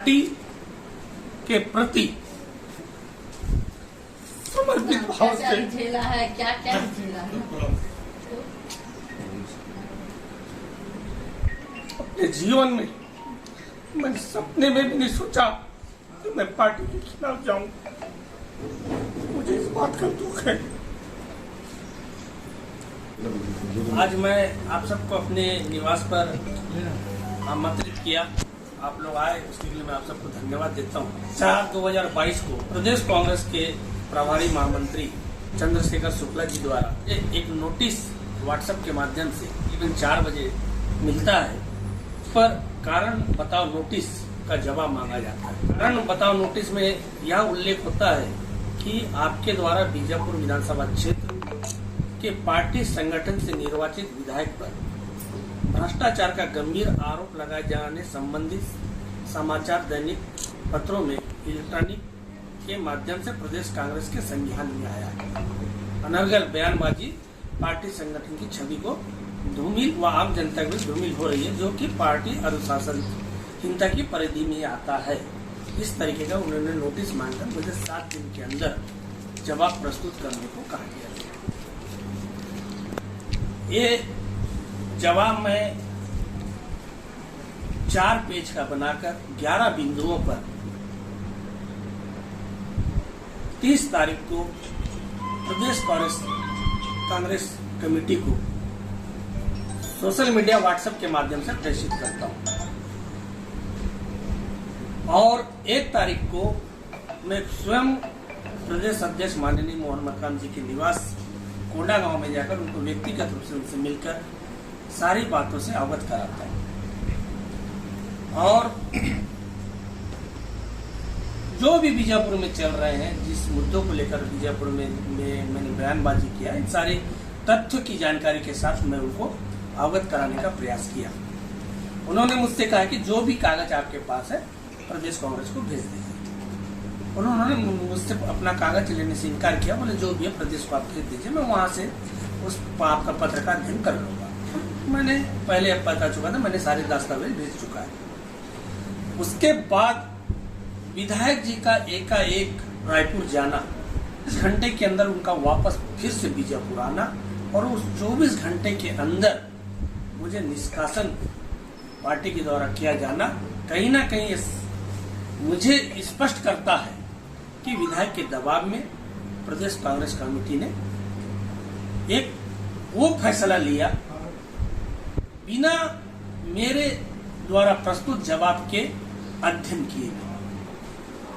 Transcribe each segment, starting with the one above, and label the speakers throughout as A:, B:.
A: Party के प्रति समर्पित भाव से
B: झेला है, क्या क्या झेला है।
A: अपने जीवन में मैंने सपने में भी नहीं सोचा कि मैं पार्टी के खिलाफ जाऊं। मुझे इस बात का दुख है। आज मैं आप सबको अपने निवास पर आमंत्रित किया, आप लोग आए, उसके लिए मैं आप सबको धन्यवाद देता हूँ। 4/2022 को प्रदेश कांग्रेस के प्रभारी महामंत्री चंद्रशेखर शुक्ला जी द्वारा एक नोटिस व्हाट्सएप के माध्यम से करीबन 4 बजे मिलता है, पर कारण बताओ नोटिस का जवाब मांगा जाता है। कारण बताओ नोटिस में यह उल्लेख होता है कि आपके द्वारा बीजापुर विधानसभा क्षेत्र के पार्टी संगठन से निर्वाचित विधायक पर भ्रष्टाचार का गंभीर आरोप लगाए जाने संबंधित समाचार दैनिक पत्रों में इलेक्ट्रॉनिक के माध्यम से प्रदेश कांग्रेस के संज्ञान में आया है। अनर्गल बयानबाजी पार्टी संगठन की छवि को धूमिल व आम जनता में धूमिल हो रही है, जो कि पार्टी अनुशासनहीनता की परिधि में आता है। इस तरीके का उन्होंने नोटिस मांगकर मुझे 7 दिन के अंदर जवाब प्रस्तुत करने को कहा गया। ये जवाब मैं 4 पेज का बनाकर 11 बिंदुओं पर 30 तारीख को प्रदेश कांग्रेस कमेटी को सोशल मीडिया व्हाट्सएप के माध्यम से प्रेषित करता हूं, और 1 तारीख को मैं स्वयं प्रदेश अध्यक्ष माननीय मोहन मकान जी के निवास कोंडा गांव में जाकर उनको व्यक्तिगत रूप से उनसे मिलकर सारी बातों से अवगत कराता हूं। और जो भी बीजापुर में चल रहे हैं, जिस मुद्दों को लेकर बीजापुर में मैंने बयानबाजी किया, इन सारे तथ्यों की जानकारी के साथ मैं उनको अवगत कराने का प्रयास किया। उन्होंने मुझसे कहा कि जो भी कागज आपके पास है प्रदेश कांग्रेस को भेज दीजिए। उन्होंने मुझसे अपना कागज लेने से इनकार किया, बोले जो भी है प्रदेश को आप भेज दीजिए, मैं वहां से उस आपका पत्र का अध्ययन कर लूंगा। मैंने पहले बता चुका था, मैंने सारे दस्तावेज भेज चुका है। उसके बाद विधायक जी का एकाएक रायपुर जाना, इस घंटे के अंदर उनका वापस फिर से बीजापुर आना, और उस 24 घंटे के अंदर मुझे निष्कासन पार्टी के द्वारा किया जाना कहीं ना कहीं मुझे स्पष्ट करता है कि विधायक के दबाव में प्रदेश कांग्रेस कमेटी ने एक वो फैसला लिया बिना मेरे द्वारा प्रस्तुत जवाब के अध्ययन किए।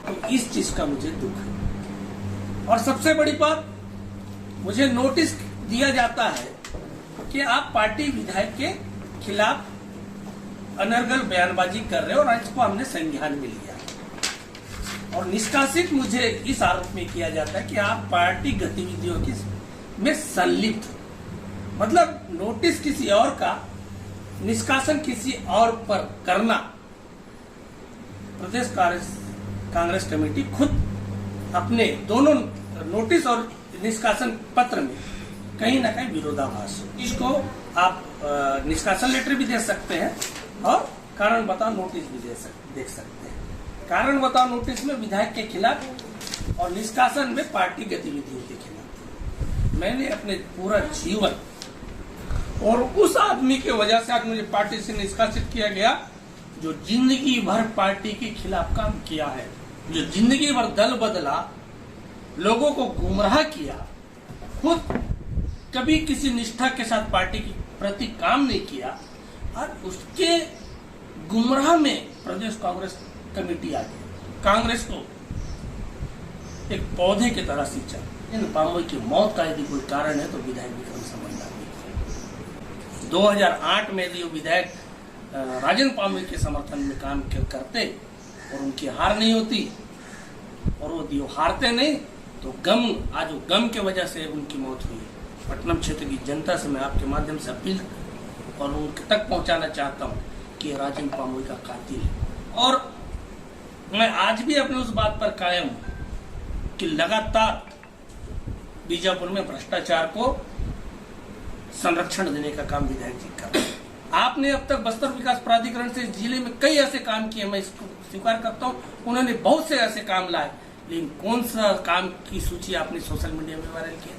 A: तो इस चीज का मुझे दुख है। और सबसे बड़ी बात, मुझे नोटिस दिया जाता है कि आप पार्टी विधायक के खिलाफ अनर्गल बयानबाजी कर रहे हो, और इसको हमने संज्ञान में लिया। और निष्कासित मुझे इस आरोप में किया जाता है कि आप पार्टी गतिविधियों की में संलिप्त, मतलब नोटिस किसी और का, निष्कासन किसी और पर करना। प्रदेश कांग्रेस कमेटी खुद अपने दोनों नोटिस और निष्कासन पत्र में कहीं ना कहीं विरोधाभास। इसको आप निष्कासन लेटर भी दे सकते हैं और कारण बताओ नोटिस भी देख सकते हैं। कारण बताओ नोटिस में विधायक के खिलाफ और निष्कासन में पार्टी गतिविधियों के खिलाफ। मैंने अपने पूरा जीवन, और उस आदमी की वजह से आज मुझे पार्टी से निष्कासित किया गया जो जिंदगी भर पार्टी के खिलाफ काम किया है, जो जिंदगी भर दल बदला, लोगों को गुमराह किया, खुद कभी किसी निष्ठा के साथ पार्टी के प्रति काम नहीं किया, और उसके गुमराह में प्रदेश कांग्रेस कमेटी आ गई। कांग्रेस को एक पौधे की तरह सींचा। इन पामोई की मौत का यदि कोई कारण है तो विधायक विक्रम समझदार। 2008 में यदि विधायक राजन पामोई के समर्थन में काम करते और उनकी हार नहीं होती, और वो हारते नहीं तो आज गम के वजह से उनकी मौत हुई। पटनम क्षेत्र की जनता से मैं आपके माध्यम से अपील और उनके तक पहुंचाना चाहता हूं कि राजन पामोई का कातिल है। और मैं आज भी अपने उस बात पर कायम हूं कि लगातार बीजापुर में भ्रष्टाचार को संरक्षण देने का काम विधायक जी कर रहे हैं। आपने अब तक बस्तर विकास प्राधिकरण से जिले में कई ऐसे काम किए, मैं इसको स्वीकार करता हूँ, उन्होंने बहुत से ऐसे काम लाए, लेकिन कौन सा काम की सूची आपने सोशल मीडिया में वायरल किया?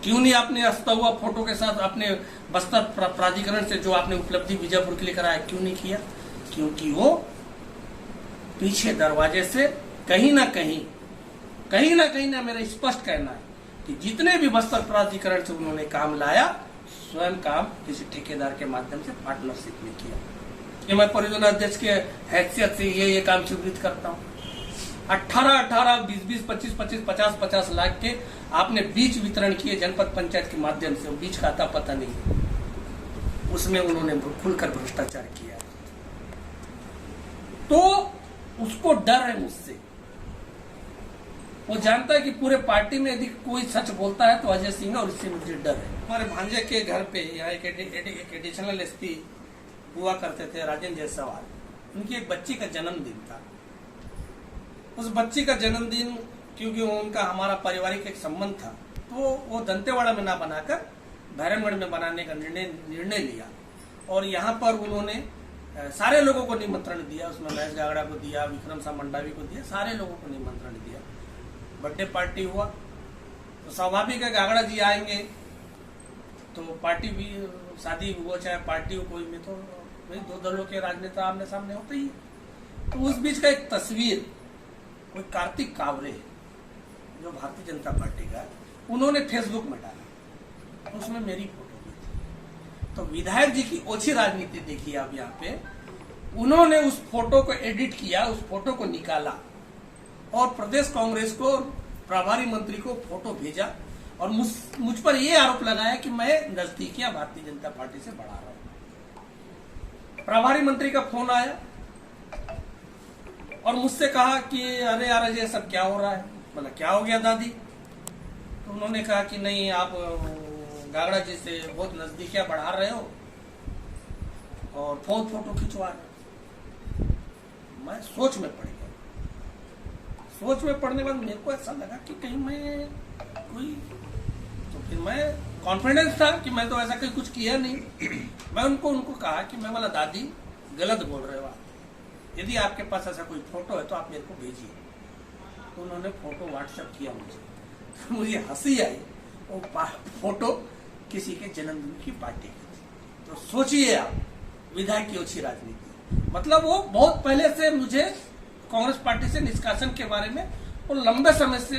A: क्यों नहीं आपने हंसता हुआ फोटो के साथ अपने बस्तर प्राधिकरण से जो आपने उपलब्धि बीजापुर के लिए कराया, क्यों नहीं किया? क्योंकि वो पीछे दरवाजे से कहीं ना कहीं ना मेरा स्पष्ट कहना है कि जितने भी बस्तर प्राधिकरण से उन्होंने काम लाया, स्वयं काम किसी ठेकेदार के माध्यम से पार्टनरशिप में किया। कि मैं परियोजना अध्यक्ष के हैसियत से ये काम स्वीकृत करता हूँ। 18, 20, 25, 50 लाख के आपने बीज वितरण किए जनपद पंचायत के माध्यम से, बीज का आता पता नहीं, उसमें उन्होंने खुलकर भ्रष्टाचार किया। तो उसको डर है मुझसे, वो जानता है कि पूरे पार्टी में यदि कोई सच बोलता है तो अजय सिंह है, और इससे मुझे डर है। हमारे भांजे के घर पे यहाँ एक एडिशनल एसपी हुआ करते थे, राजेंद्र जायसवाल, उनकी एक बच्ची का जन्मदिन था। उस बच्ची का जन्मदिन, क्योंकि उनका हमारा पारिवारिक एक संबंध था, तो वो दंतेवाड़ा में ना बनाकर भैरमगढ़ में बनाने का निर्णय लिया। और यहाँ पर उन्होंने सारे लोगों को निमंत्रण दिया, उसमें महेश गागड़ा को दिया, विक्रम सा मंडावी को दिया, सारे लोगों को निमंत्रण दिया। बर्थडे पार्टी हुआ तो स्वाभाविक है गागड़ा जी आएंगे, तो पार्टी भी, शादी हुआ चाहे पार्टी हो कोई में, तो भाई दो दलों के राजनेता आमने सामने होते ही। तो उस बीच का एक तस्वीर कोई कार्तिक कावरे जो भारतीय जनता पार्टी का, उन्होंने फेसबुक में डाला, उसमें मेरी फोटो भी थी। तो विधायक जी की ओछी राजनीति देखिए आप यहाँ पे, उन्होंने उस फोटो को एडिट किया, उस फोटो को निकाला और प्रदेश कांग्रेस को, प्रभारी मंत्री को फोटो भेजा और मुझ पर यह आरोप लगाया कि मैं नजदीकियां भारतीय जनता पार्टी से बढ़ा रहा हूं। प्रभारी मंत्री का फोन आया और मुझसे कहा कि अरे यार ये सब क्या हो रहा है? बोला क्या हो गया दादी? तो उन्होंने कहा कि नहीं, आप गागड़ा जी से बहुत नजदीकियां बढ़ा रहे हो और फोटो खिंचवा रहे हो। मैं सोच में पड़ गया। सोच में पड़ने के बाद मेरे को ऐसा लगा कि कहीं मैं कोई, तो फिर मैं कॉन्फिडेंस था कि मैं तो ऐसा कहीं कुछ किया नहीं। मैं उनको कहा कि मैं बोला दादी गलत बोल रहे हो आप, यदि आपके पास ऐसा कोई फोटो है तो आप मेरे को भेजिए। तो उन्होंने फोटो व्हाट्सएप किया मुझे, तो मुझे हंसी आई। वो फोटो किसी के जन्मदिन की पार्टी की थी। तो सोचिए आप, विधायक की ओछी राजनीति, मतलब वो बहुत पहले से मुझे कांग्रेस पार्टी से निष्कासन के बारे में वो लंबे समय से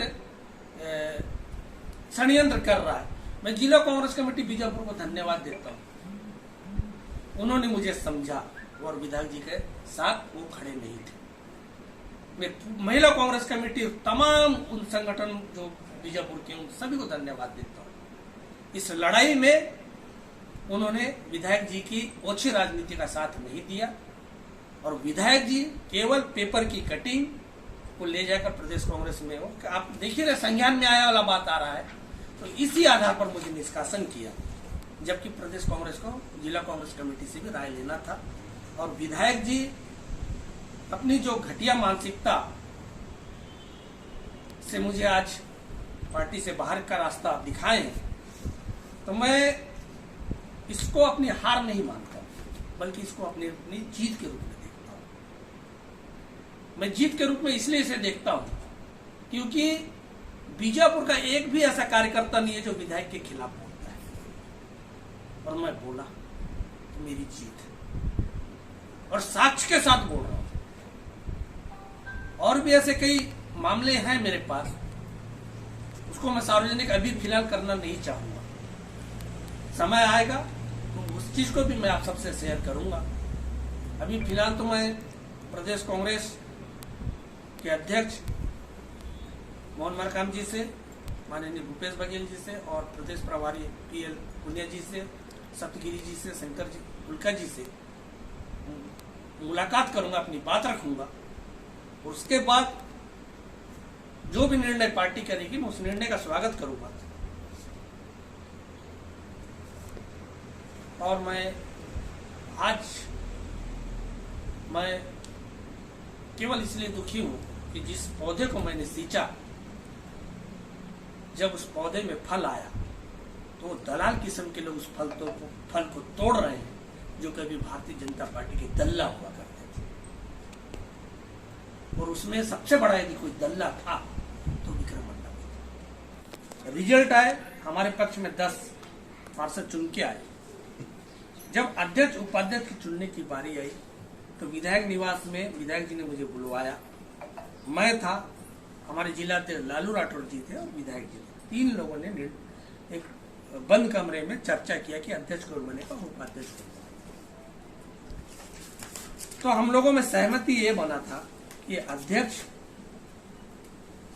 A: षड्यंत्र कर रहा है। मैं जिला कांग्रेस कमेटी बीजापुर को धन्यवाद देता हूं, उन्होंने मुझे समझा और विधायक जी के साथ वो खड़े नहीं थे। मैं महिला कांग्रेस कमेटी, तमाम उन संगठन जो बीजापुर के, उन सभी को धन्यवाद देता हूं। इस लड़ाई में उन्होंने विधायक जी की ओछी राजनीति का साथ नहीं दिया और विधायक जी केवल पेपर की कटिंग को ले जाकर प्रदेश कांग्रेस में हो, आप देखिए ना, संज्ञान में आया वाला बात आ रहा है। तो इसी आधार पर मुझे निष्कासन किया, जबकि प्रदेश कांग्रेस को जिला कांग्रेस कमेटी से भी राय लेना था। और विधायक जी अपनी जो घटिया मानसिकता से मुझे आज पार्टी से बाहर का रास्ता दिखाए हैं, तो मैं इसको अपनी हार नहीं मानता, बल्कि इसको अपनी जीत के रूप में देखता हूं। मैं जीत के रूप में इसलिए इसे देखता हूं क्योंकि बीजापुर का एक भी ऐसा कार्यकर्ता नहीं है जो विधायक के खिलाफ बोलता है, और मैं बोला तो मेरी जीत है, और साक्ष्य के साथ बोल रहा हूं। और भी ऐसे कई मामले हैं मेरे पास, उसको मैं सार्वजनिक अभी फिलहाल करना नहीं चाहूंगा। समय आएगा तो उस चीज को भी मैं आप सबसे शेयर करूंगा। अभी फिलहाल तो मैं प्रदेश कांग्रेस के अध्यक्ष मोहन मरकाम जी से, माननीय भूपेश बघेल जी से और प्रदेश प्रभारी PL पुनिया जी से, सप्तगिरी जी से, शंकर जी उल्का जी से मुलाकात करूंगा, अपनी बात रखूंगा। उसके बाद जो भी निर्णय पार्टी करेगी मैं उस निर्णय का स्वागत करूंगा। और मैं केवल इसलिए दुखी हूं कि जिस पौधे को मैंने सींचा, जब उस पौधे में फल आया तो दलाल किस्म के लोग उस फल को तोड़ रहे हैं, जो कभी भारतीय जनता पार्टी के दल्ला हुआ करते थे। और उसमें सबसे बड़ा यदि कोई दल्ला था तो विक्रम मंडल। रिजल्ट आए, हमारे पक्ष में 10 पार्षद चुन के आए। जब अध्यक्ष उपाध्यक्ष की चुनने की बारी आई तो विधायक निवास में विधायक जी ने मुझे बुलवाया। मैं था, हमारे जिला अध्यक्ष लालू राठौर जी थे और विधायक जी थे। 3 लोगों ने एक बंद कमरे में चर्चा किया कि अध्यक्ष कौन बनेगा और उपाध्यक्ष कौन बनेगा। तो हम लोगों में सहमति ये बना था कि अध्यक्ष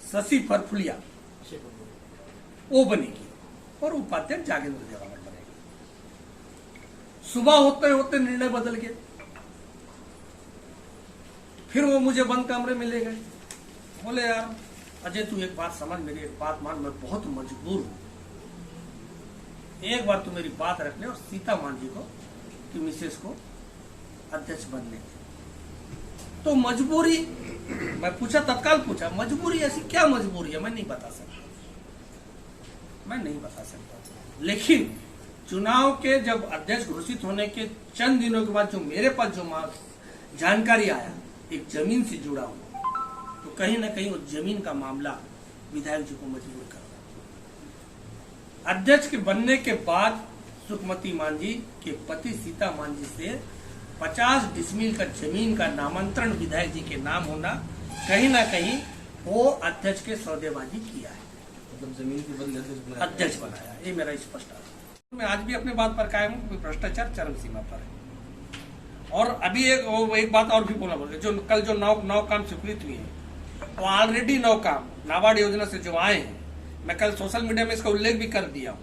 A: शशि फरफुलिया वो बनेगी और उपाध्यक्ष जागेंद्र देवागढ़ बनेगी। सुबह होते होते निर्णय बदल गया। फिर वो मुझे बंद कमरे में ले गए, बोले यार अजय तू एक बात समझ, मेरी एक बात मान, मैं बहुत मजबूर हूं, एक बार तू मेरी बात रख ले और सीता मान जी को कि मिसेस को अध्यक्ष बनने दे। तो मजबूरी, मैं पूछा, तत्काल पूछा, मजबूरी ऐसी क्या मजबूरी है? मैं नहीं बता सकता, लेकिन चुनाव के जब अध्यक्ष घोषित होने के चंद दिनों के बाद जो मेरे पास जो जानकारी आया, एक जमीन से जुड़ा हुआ, तो कहीं ना कहीं उस जमीन का मामला विधायक जी को मजबूर कर रहा। अध्यक्ष के बनने के बाद सुखमती मान जी के पति सीता मान जी से 50 डिसमिल का जमीन का नामांतरण विधायक जी के नाम होना, कहीं ना कहीं वो अध्यक्ष के सौदेबाजी किया है, मतलब जमीन के बदले अध्यक्ष बनाया। ये मेरा स्पष्ट है। मैं आज भी अपने बात पर कायम हूँ, भ्रष्टाचार चरम सीमा पर है। और अभी एक बात और भी बोला, जो कल जो 9 काम स्वीकृत हुए हैं, वो ऑलरेडी 9 काम नाबार्ड योजना से जो आए हैं, मैं कल सोशल मीडिया में इसका उल्लेख भी कर दिया हूँ।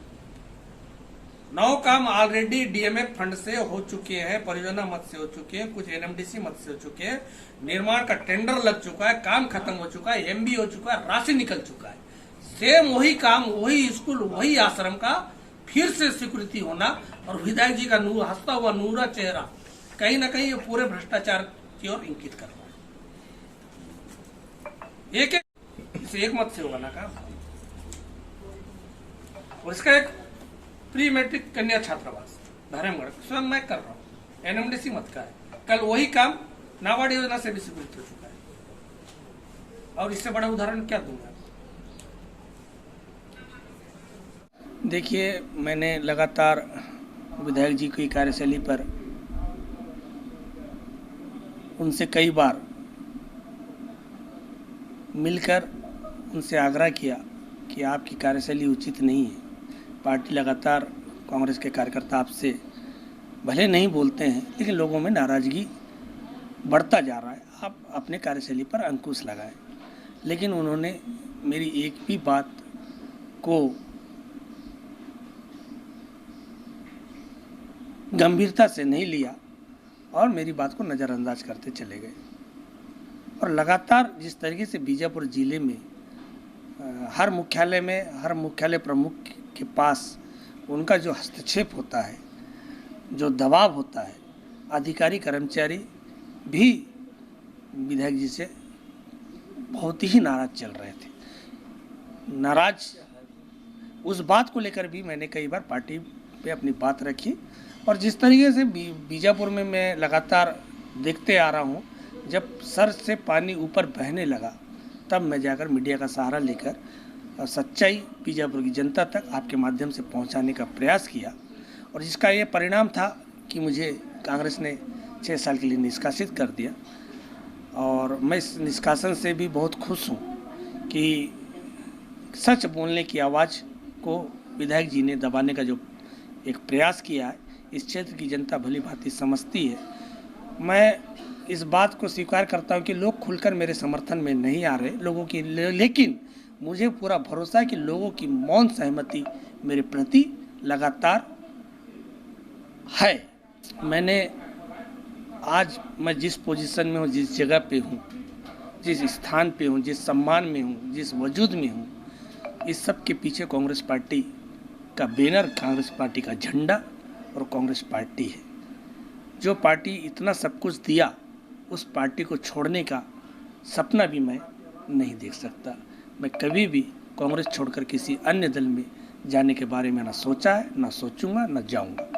A: 9 काम ऑलरेडी डीएमएफ फंड से हो चुके हैं, परियोजना मद से हो चुके हैं, कुछ एनएमडीसी मद से हो चुके हैं, निर्माण का टेंडर लग चुका है, काम खत्म हो चुका है, एमबी हो चुका है, राशि निकल चुका है। सेम वही काम, वही स्कूल, वही आश्रम का फिर से स्वीकृति होना और विधायक जी का हंसता हुआ नूरा चेहरा कहीं ना कहीं ये पूरे भ्रष्टाचार की ओर इंकित कर रहा है। एक मत से होगा ना काम। और इसका एक प्री मैट्रिक कन्या छात्रावास धर्मगढ़ स्वयं मैं कर रहा हूँ, एनएमडीसी मत का है। कल वही काम नाबार्ड योजना से भी स्वीकृत हो चुका है। और इससे बड़ा उदाहरण क्या दूंगा? देखिए, मैंने लगातार विधायक जी की कार्यशैली पर उनसे कई बार मिलकर उनसे आग्रह किया कि आपकी कार्यशैली उचित नहीं है। पार्टी लगातार, कांग्रेस के कार्यकर्ता आपसे भले नहीं बोलते हैं, लेकिन लोगों में नाराजगी बढ़ता जा रहा है, आप अपने कार्यशैली पर अंकुश लगाएं। लेकिन उन्होंने मेरी एक भी बात को गंभीरता से नहीं लिया और मेरी बात को नज़रअंदाज करते चले गए। और लगातार जिस तरीके से बीजापुर जिले में हर मुख्यालय प्रमुख के पास उनका जो हस्तक्षेप होता है, जो दबाव होता है, अधिकारी कर्मचारी भी विधायक जी से बहुत ही नाराज चल रहे थे। नाराज उस बात को लेकर भी मैंने कई बार पार्टी पे अपनी बात रखी। और जिस तरीके से बीजापुर में मैं लगातार देखते आ रहा हूँ, जब सर से पानी ऊपर बहने लगा तब मैं जाकर मीडिया का सहारा लेकर सच्चाई बीजापुर की जनता तक आपके माध्यम से पहुंचाने का प्रयास किया। और जिसका ये परिणाम था कि मुझे कांग्रेस ने 6 साल के लिए निष्कासित कर दिया। और मैं इस निष्कासन से भी बहुत खुश हूँ कि सच बोलने की आवाज़ को विधायक जी ने दबाने का जो एक प्रयास किया है, इस क्षेत्र की जनता भली भांति समझती है। मैं इस बात को स्वीकार करता हूं कि लोग खुलकर मेरे समर्थन में नहीं आ रहे लोगों की, लेकिन मुझे पूरा भरोसा है कि लोगों की मौन सहमति मेरे प्रति लगातार है। आज मैं जिस पोजीशन में हूँ, जिस जगह पे हूँ, जिस स्थान पे हूँ, जिस सम्मान में हूँ, जिस वजूद में हूँ, इस सब के पीछे कांग्रेस पार्टी का बैनर, कांग्रेस पार्टी का झंडा और कांग्रेस पार्टी है। जो पार्टी इतना सब कुछ दिया, उस पार्टी को छोड़ने का सपना भी मैं नहीं देख सकता। मैं कभी भी कांग्रेस छोड़कर किसी अन्य दल में जाने के बारे में ना सोचा है, ना सोचूंगा, ना जाऊंगा।